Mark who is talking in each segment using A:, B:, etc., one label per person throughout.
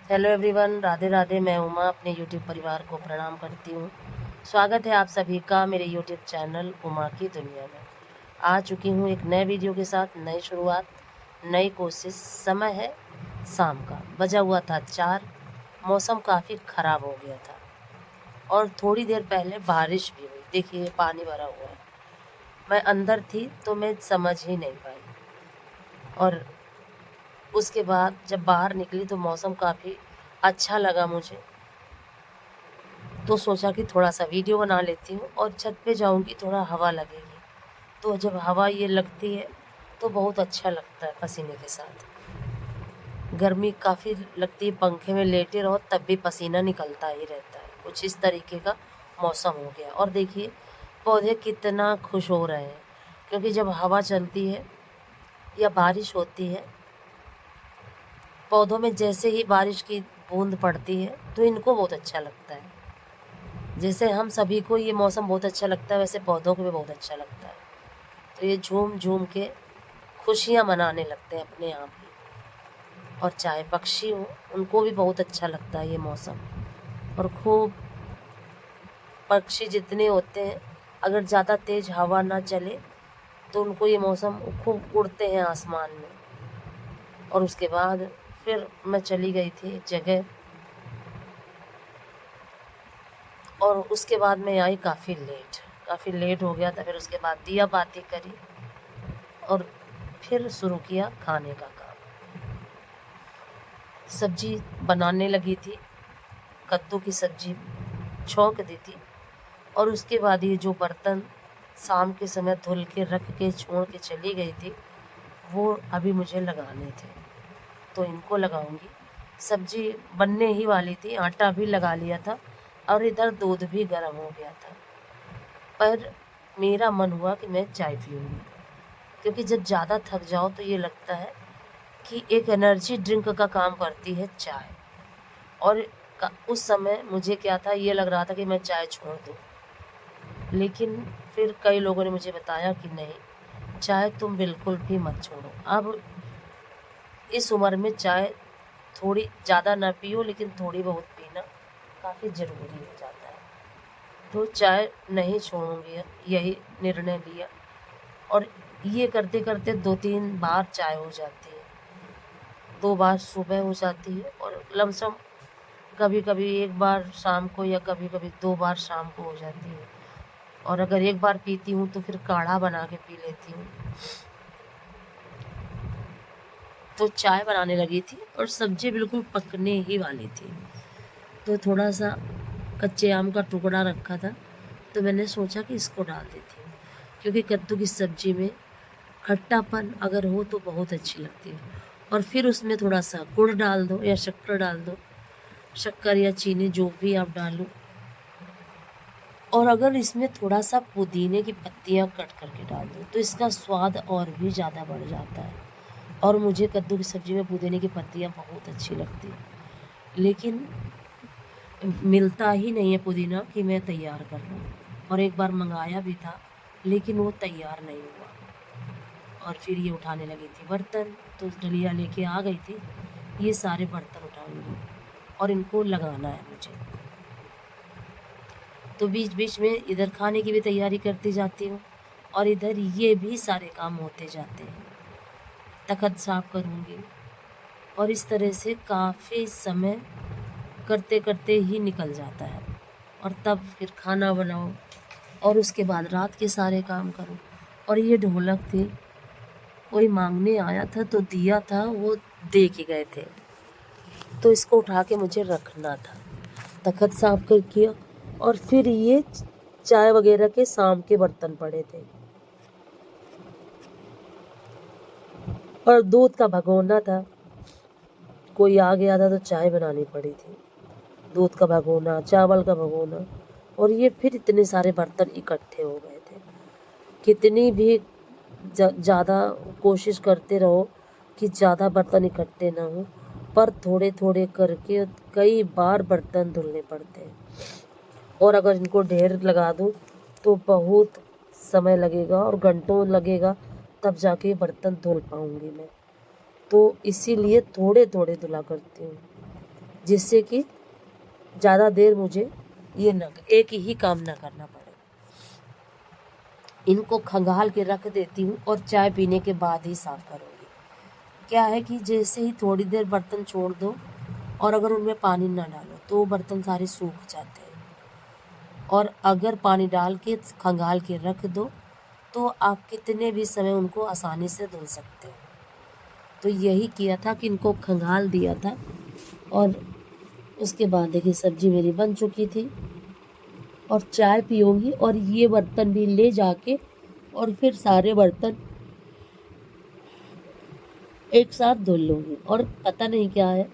A: Hello everyone, Radhe Radhe. मैं उमा अपने YouTube परिवार को प्रणाम करती हूँ। स्वागत है आप सभी का मेरे यूट्यूब चैनल उमा की दुनिया में। आ चुकी हूँ एक नए वीडियो के साथ, नई शुरुआत, नई कोशिश। समय है शाम का, बजा हुआ था 4। मौसम काफ़ी ख़राब हो गया था और थोड़ी देर पहले बारिश भी हुई। देखिए पानी भरा हुआ है। मैं अंदर थी तो मैं समझ ही नहीं पाई, और उसके बाद जब बाहर निकली तो मौसम काफ़ी अच्छा लगा मुझे। तो सोचा कि थोड़ा सा वीडियो बना लेती हूँ और छत पे जाऊँगी, थोड़ा हवा लगेगी। तो जब हवा ये लगती है तो बहुत अच्छा लगता है पसीने के साथ। गर्मी काफ़ी लगती है, पंखे में लेटे रहो तब भी पसीना निकलता ही रहता है। कुछ इस तरीके का मौसम हो गया। और देखिए पौधे कितना खुश हो रहे हैं, क्योंकि जब हवा चलती है या बारिश होती है, पौधों में जैसे ही बारिश की बूंद पड़ती है तो इनको बहुत अच्छा लगता है। जैसे हम सभी को ये मौसम बहुत अच्छा लगता है, वैसे पौधों को भी बहुत अच्छा लगता है। तो ये झूम झूम के खुशियाँ मनाने लगते हैं अपने आप ही। और चाहे पक्षी हो, उनको भी बहुत अच्छा लगता है ये मौसम। और खूब पक्षी जितने होते हैं, अगर ज़्यादा तेज़ हवा ना चले तो उनको ये मौसम खूब उड़ते हैं आसमान में। और उसके बाद फिर मैं चली गई थी एक जगह, और उसके बाद मैं आई काफ़ी लेट हो गया था। फिर उसके बाद दिया बाती करी और फिर शुरू किया खाने का काम। सब्जी बनाने लगी थी, कद्दू की सब्जी छौंक दी थी। और उसके बाद ये जो बर्तन शाम के समय धुल के रख के छोड़ के चली गई थी, वो अभी मुझे लगाने थे, तो इनको लगाऊंगी। सब्जी बनने ही वाली थी, आटा भी लगा लिया था और इधर दूध भी गर्म हो गया था। पर मेरा मन हुआ कि मैं चाय पीऊँगी, क्योंकि जब ज़्यादा थक जाओ तो ये लगता है कि एक एनर्जी ड्रिंक का काम करती है चाय। और उस समय मुझे क्या था, ये लग रहा था कि मैं चाय छोड़ दूँ, लेकिन फिर कई लोगों ने मुझे बताया कि नहीं, चाय तुम बिल्कुल भी मत छोड़ो। अब इस उम्र में चाय थोड़ी ज़्यादा ना पियो, लेकिन थोड़ी बहुत पीना काफ़ी ज़रूरी हो जाता है। तो चाय नहीं छोड़ूंगी, यही निर्णय लिया। और ये करते करते 2-3 बार चाय हो जाती है, 2 बार सुबह हो जाती है, और लमसम कभी कभी 1 बार शाम को, या कभी कभी 2 बार शाम को हो जाती है। और अगर 1 बार पीती हूँ तो फिर काढ़ा बना के पी लेती हूँ। तो चाय बनाने लगी थी और सब्जी बिल्कुल पकने ही वाली थी, तो थोड़ा सा कच्चे आम का टुकड़ा रखा था, तो मैंने सोचा कि इसको डाल देती हूँ, क्योंकि कद्दू की सब्जी में खट्टापन अगर हो तो बहुत अच्छी लगती है। और फिर उसमें थोड़ा सा गुड़ डाल दो या शक्कर डाल दो, शक्कर या चीनी जो भी आप डालो। और अगर इसमें थोड़ा सा पुदीने की पत्तियाँ कट करके डाल दो तो इसका स्वाद और भी ज़्यादा बढ़ जाता है। और मुझे कद्दू की सब्ज़ी में पुदीने की पत्तियाँ बहुत अच्छी लगती हैं, लेकिन मिलता ही नहीं है पुदीना कि मैं तैयार कर लूँ। और एक बार मंगाया भी था, लेकिन वो तैयार नहीं हुआ। और फिर ये उठाने लगी थी बर्तन, तो डलिया लेके आ गई थी। ये सारे बर्तन उठाऊंगी और इनको लगाना है मुझे। तो बीच बीच में इधर खाने की भी तैयारी करती जाती हूँ और इधर ये भी सारे काम होते जाते हैं। तखत साफ करूँगी, और इस तरह से काफ़ी समय करते करते ही निकल जाता है। और तब फिर खाना बनाओ और उसके बाद रात के सारे काम करो। और ये ढोलक थी, कोई मांगने आया था तो दिया था, वो दे के गए थे, तो इसको उठा के मुझे रखना था। तखत साफ कर किया, और फिर ये चाय वगैरह के शाम के बर्तन पड़े थे, और दूध का भगोना था। कोई आ गया था तो चाय बनानी पड़ी थी। दूध का भगोना, चावल का भगोना, और ये फिर इतने सारे बर्तन इकट्ठे हो गए थे। कितनी भी ज़्यादा कोशिश करते रहो कि ज़्यादा बर्तन इकट्ठे ना हो, पर थोड़े थोड़े करके कई बार बर्तन धुलने पड़ते हैं। और अगर इनको ढेर लगा दूँ तो बहुत समय लगेगा और घंटों लगेगा, तब जाके बर्तन धुल पाऊँगी मैं। तो इसीलिए थोड़े थोड़े धुला करती हूँ। जिससे कि ज़्यादा देर मुझे ये न एक ही काम ना करना पड़े। इनको खंगाल के रख देती हूँ और चाय पीने के बाद ही साफ़ करूँगी। क्या है कि जैसे ही थोड़ी देर बर्तन छोड़ दो और अगर उनमें पानी ना डालो तो वो बर्तन सारे सूख जाते हैं, और अगर पानी डाल के खंगाल के रख दो तो आप कितने भी समय उनको आसानी से धुल सकते हो। तो यही किया था कि इनको खंगाल दिया था, और उसके बाद देखिए सब्जी मेरी बन चुकी थी और चाय पीऊँगी और ये बर्तन भी ले जाके और फिर सारे बर्तन एक साथ धुल लूँगी। और पता नहीं क्या है,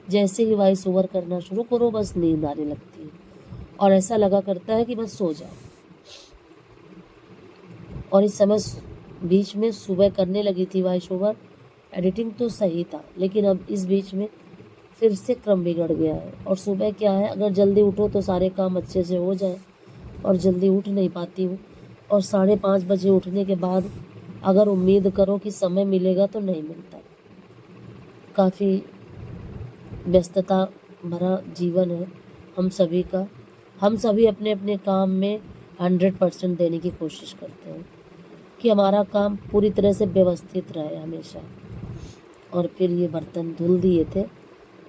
A: जैसे ही वॉइस ओवर करना शुरू करो बस नींद आने लगती है और ऐसा लगा करता है कि बस सो जाओ। और इस समय बीच में सुबह करने लगी थी वॉइस ओवर, एडिटिंग तो सही था, लेकिन अब इस बीच में फिर से क्रम बिगड़ गया है। और सुबह क्या है, अगर जल्दी उठो तो सारे काम अच्छे से हो जाए, और जल्दी उठ नहीं पाती हूँ। और 5:30 बजे उठने के बाद अगर उम्मीद करो कि समय मिलेगा तो नहीं मिलता। काफ़ी व्यस्तता भरा जीवन है हम सभी का। हम सभी अपने अपने काम में 100% देने की कोशिश करते हैं कि हमारा काम पूरी तरह से व्यवस्थित रहे हमेशा। और फिर ये बर्तन धुल दिए थे,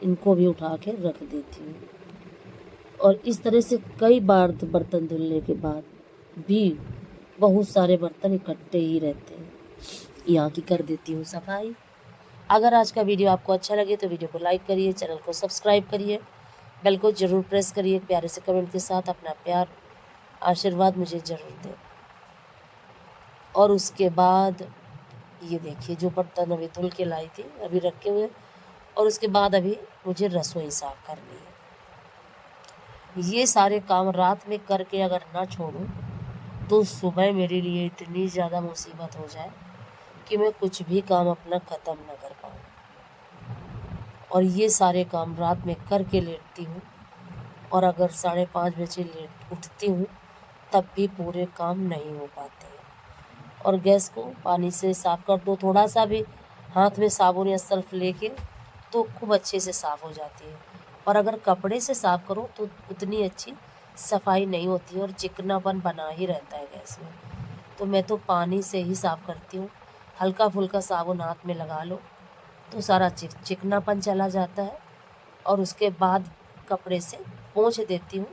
A: इनको भी उठा के रख देती हूँ। और इस तरह से कई बार बर्तन धुलने के बाद भी बहुत सारे बर्तन इकट्ठे ही रहते हैं। यहाँ की कर देती हूँ सफाई। अगर आज का वीडियो आपको अच्छा लगे तो वीडियो को लाइक करिए, चैनल को सब्सक्राइब करिए, बेल को ज़रूर प्रेस करिए। प्यारे से कमेंट के साथ अपना प्यार आशीर्वाद मुझे ज़रूर दें। और उसके बाद ये देखिए जो बर्तन अभी धुल के लाई थी अभी रखे हुए, और उसके बाद अभी मुझे रसोई साफ़ करनी है। ये सारे काम रात में करके अगर ना छोड़ूं तो सुबह मेरे लिए इतनी ज़्यादा मुसीबत हो जाए कि मैं कुछ भी काम अपना ख़त्म ना कर पाऊँ। और ये सारे काम रात में करके लेटती हूँ, और अगर 5:30 बजे लेट उठती हूँ तब भी पूरे काम नहीं हो पाते हैं। और गैस को पानी से साफ़ कर दो, थोड़ा सा भी हाथ में साबुन या सर्फ लेके तो खूब अच्छे से साफ़ हो जाती है। और अगर कपड़े से साफ़ करो तो उतनी अच्छी सफाई नहीं होती है और चिकनापन बना ही रहता है गैस में। तो मैं तो पानी से ही साफ़ करती हूँ। हल्का फुल्का साबुन हाथ में लगा लो तो सारा चिकनापन चला जाता है, और उसके बाद कपड़े से पोंछ देती हूँ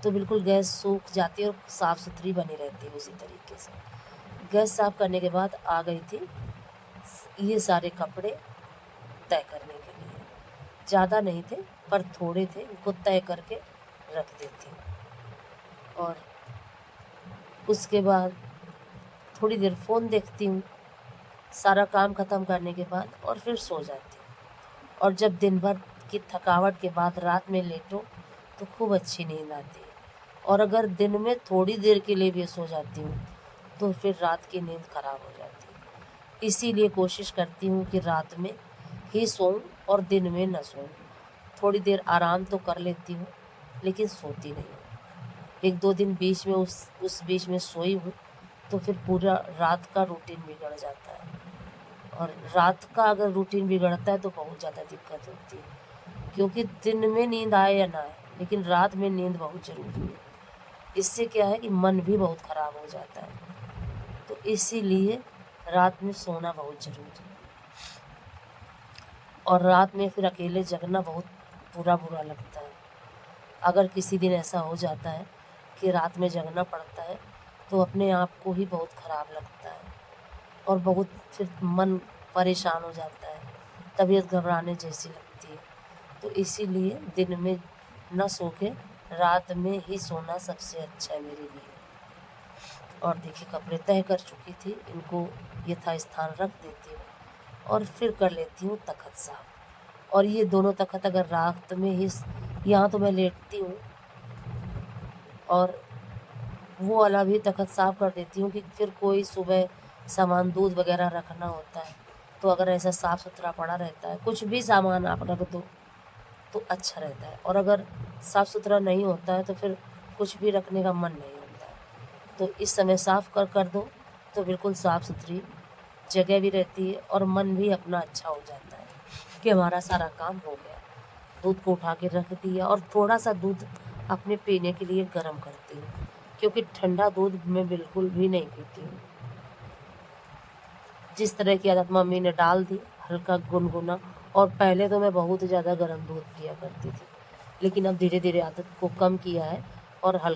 A: तो बिल्कुल गैस सूख जाती है और साफ़ सुथरी बनी रहती है। उसी तरीके से गैस साफ़ करने के बाद आ गई थी ये सारे कपड़े तय करने के लिए। ज़्यादा नहीं थे पर थोड़े थे, उनको तय करके रख देती हूँ। और उसके बाद थोड़ी देर फ़ोन देखती हूँ सारा काम ख़त्म करने के बाद, और फिर सो जाती हूँ। और जब दिन भर की थकावट के बाद रात में लेटो तो खूब अच्छी नींद आती है। और अगर दिन में थोड़ी देर के लिए भी सो जाती हूँ तो फिर रात की नींद खराब हो जाती है। इसीलिए कोशिश करती हूँ कि रात में ही सोऊं और दिन में न सोऊं। थोड़ी देर आराम तो कर लेती हूँ लेकिन सोती नहीं हूँ। 1-2 दिन बीच में उस बीच में सोई हूँ तो फिर पूरा रात का रूटीन बिगड़ जाता है। और रात का अगर रूटीन बिगड़ता है तो बहुत ज़्यादा दिक्कत होती है, क्योंकि दिन में नींद आए या ना आए लेकिन रात में नींद बहुत ज़रूरी है। इससे क्या है कि मन भी बहुत ख़राब हो जाता है। तो इसीलिए रात में सोना बहुत ज़रूरी है। और रात में फिर अकेले जगना बहुत बुरा लगता है। अगर किसी दिन ऐसा हो जाता है कि रात में जगना पड़ता है तो अपने आप को ही बहुत ख़राब लगता है और बहुत फिर मन परेशान हो जाता है, तबीयत घबराने जैसी लगती है। तो इसीलिए दिन में न सो के रात में ही सोना सबसे अच्छा है मेरे लिए। और देखिए कपड़े तय कर चुकी थी, इनको यथास्थान रख देती हूँ और फिर कर लेती हूँ तख़्त साफ़। और ये दोनों तख़्त अगर रात में ही, यहाँ तो मैं लेटती हूँ और वो वाला भी तख़्त साफ़ कर देती हूँ कि फिर कोई सुबह सामान दूध वगैरह रखना होता है तो अगर ऐसा साफ़ सुथरा पड़ा रहता है, कुछ भी सामान आप रख दो तो अच्छा रहता है। और अगर साफ़ सुथरा नहीं होता है तो फिर कुछ भी रखने का मन नहीं होता है। तो इस समय साफ़ कर दो तो बिल्कुल साफ़ सुथरी जगह भी रहती है और मन भी अपना अच्छा हो जाता है कि हमारा सारा काम हो गया। दूध को उठा के रख दिया और थोड़ा सा दूध अपने पीने के लिए गर्म करती हूँ, क्योंकि ठंडा दूध मैं बिल्कुल भी नहीं पीती हूँ। जिस तरह की आदत मम्मी ने डाल दी, हल्का गुनगुना, और पहले तो मैं बहुत ज़्यादा गर्म दूध पिया करती थी, लेकिन अब धीरे धीरे आदत को कम किया है और हल्का